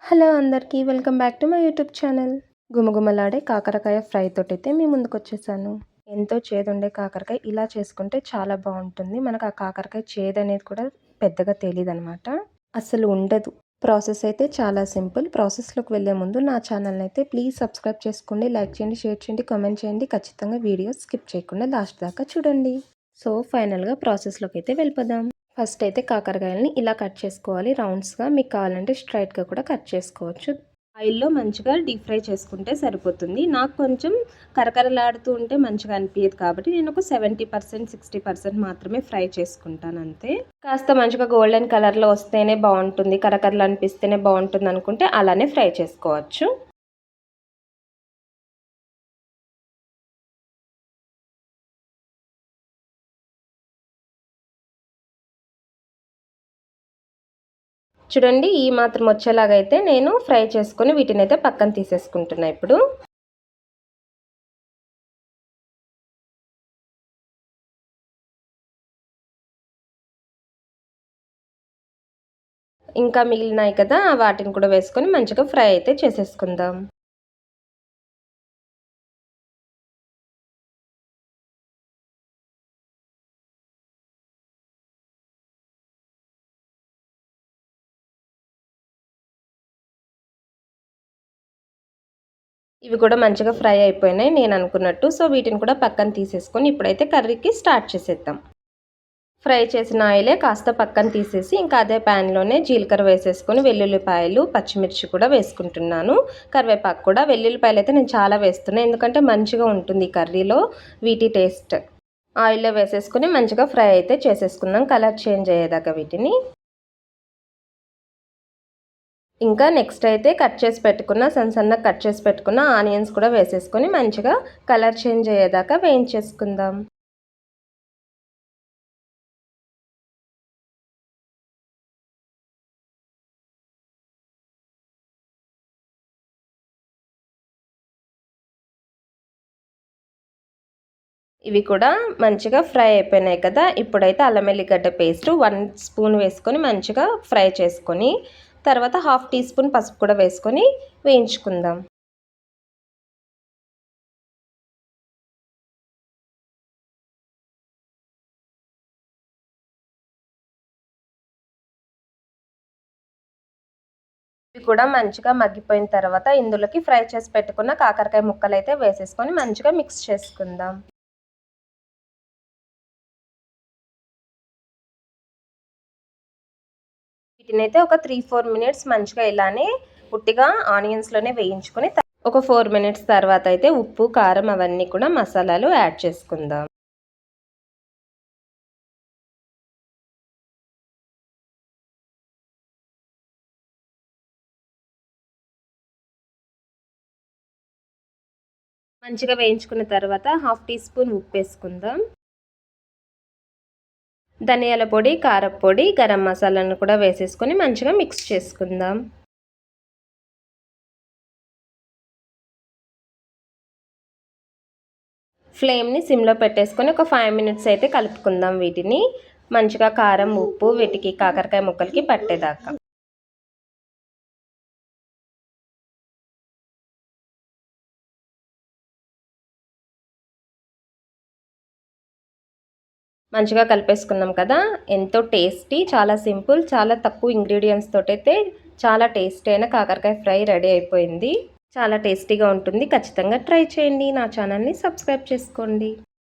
Hello అందరికీ welcome back to my YouTube channel. గుమగుమలాడే కాకరకాయ ఫ్రై తోటైతే మీ ముందుకొచ్చేసాను. ఎంతో చేదుండే కాకరకాయ ఇలా చేసుకుంటే చాలా బాగుంటుంది. మనకు ఆ కాకరకాయ చేదనేది కూడా పెద్దగా తెలీదనమాట. అసలు ఉండదు. ప్రాసెస్ అయితే చాలా సింపుల్. ప్రాసెస్లోకి వెళ్ళే ముందు నా ఛానల్ని అయితే ప్లీజ్ సబ్స్క్రైబ్ చేసుకోండి, లైక్ చేయండి, షేర్ చేయండి, కామెంట్ చేయండి. ఖచ్చితంగా వీడియో స్కిప్ చేయకుండా లాస్ట్ దాకా చూడండి. సో ఫైనల్గా ప్రాసెస్లోకి అయితే వెళ్ళిపోదాం. ఫస్ట్ అయితే కాకరకాయలని ఇలా కట్ చేసుకోవాలి రౌండ్స్గా. మీకు కావాలంటే స్ట్రైట్గా కూడా కట్ చేసుకోవచ్చు. ఆయిల్లో మంచిగా డీప్ ఫ్రై చేసుకుంటే సరిపోతుంది. నాకు కొంచెం కరకరలాడుతూ ఉంటే మంచిగా అనిపించదు కాబట్టి నేను ఒక 70% 60% మాత్రమే ఫ్రై చేసుకుంటాను అంతే. కాస్త మంచిగా గోల్డెన్ కలర్లో వస్తేనే బాగుంటుంది, కరకరలు అనిపిస్తేనే బాగుంటుంది అనుకుంటే అలానే ఫ్రై చేసుకోవచ్చు. చూడండి ఈ మాత్రం వచ్చేలాగైతే నేను ఫ్రై చేసుకొని వీటిని అయితే పక్కన తీసేసుకుంటున్నా ఇప్పుడు. ఇంకా మిగిలినాయి కదా వాటిని కూడా వేసుకొని మంచిగా ఫ్రై అయితే చేసేసుకుందాం. ఇవి కూడా మంచిగా ఫ్రై అయిపోయినాయి నేను అనుకున్నట్టు. సో వీటిని కూడా పక్కన తీసేసుకొని ఇప్పుడైతే కర్రీకి స్టార్ట్ చేసేద్దాం. ఫ్రై చేసిన ఆయిలే కాస్త పక్కన తీసేసి ఇంకా అదే ప్యాన్లోనే జీలకర్ర వేసేసుకొని వెల్లుల్లిపాయలు, పచ్చిమిర్చి కూడా వేసుకుంటున్నాను. కరివేపాకు కూడా. వెల్లుల్లిపాయలు అయితే నేను చాలా వేస్తున్నాను ఎందుకంటే మంచిగా ఉంటుంది కర్రీలో వీటి టేస్ట్. ఆయిల్లో వేసేసుకొని మంచిగా ఫ్రై అయితే చేసేసుకుందాం కలర్ చేంజ్ అయ్యేదాకా వీటిని. ఇంకా నెక్స్ట్ అయితే కట్ చేసి పెట్టుకున్న సన్నగా కట్ చేసి పెట్టుకున్న ఆనియన్స్ కూడా వేసేసుకొని మంచిగా కలర్ చేంజ్ అయ్యేదాకా వేయించేసుకుందాం. ఇవి కూడా మంచిగా ఫ్రై అయిపోయినాయి కదా. ఇప్పుడైతే అల్లం వెల్లిగడ్డ పేస్ట్ 1 స్పూన్ వేసుకొని మంచిగా ఫ్రై చేసుకొని తర్వాత 1/2 టీ స్పూన్ పసుపు కూడా వేసుకొని వేయించుకుందాం. ఇవి కూడా మంచిగా మగ్గిపోయిన తర్వాత ఇందులోకి ఫ్రై చేసి పెట్టుకున్న కాకరకాయ ముక్కలు అయితే వేసేసుకొని మంచిగా మిక్స్ చేసుకుందాం. వీటినైతే ఒక 3-4 మినిట్స్ మంచిగా ఇలానే ఉట్టిగా ఆనియన్స్లోనే వేయించుకొని ఒక 4 మినిట్స్ తర్వాత అయితే ఉప్పు, కారం అవన్నీ కూడా మసాలాలు యాడ్ చేసుకుందాం. మంచిగా వేయించుకున్న తర్వాత 1/2 టీ స్పూన్ ఉప్పు వేసుకుందాం. ధనియాల పొడి, కారపొడి, గరం మసాలాను కూడా వేసేసుకొని మంచిగా మిక్స్ చేసుకుందాం. ఫ్లేమ్ని సిమ్లో పెట్టేసుకొని ఒక 5 మినిట్స్ అయితే కలుపుకుందాం వీటిని. మంచిగా కారం, ఉప్పు వీటికి కాకరకాయ ముక్కలకి పట్టేదాకా. మంచిగా కలిపేసుకున్నాం కదా. ఎంతో టేస్టీ, చాలా సింపుల్, చాలా తక్కువ ఇంగ్రీడియంట్స్ తోటైతే చాలా టేస్టీ అయిన కాకరకాయ ఫ్రై రెడీ అయిపోయింది. చాలా టేస్టీగా ఉంటుంది. ఖచ్చితంగా ట్రై చేయండి. నా ఛానల్ని సబ్స్క్రైబ్ చేసుకోండి.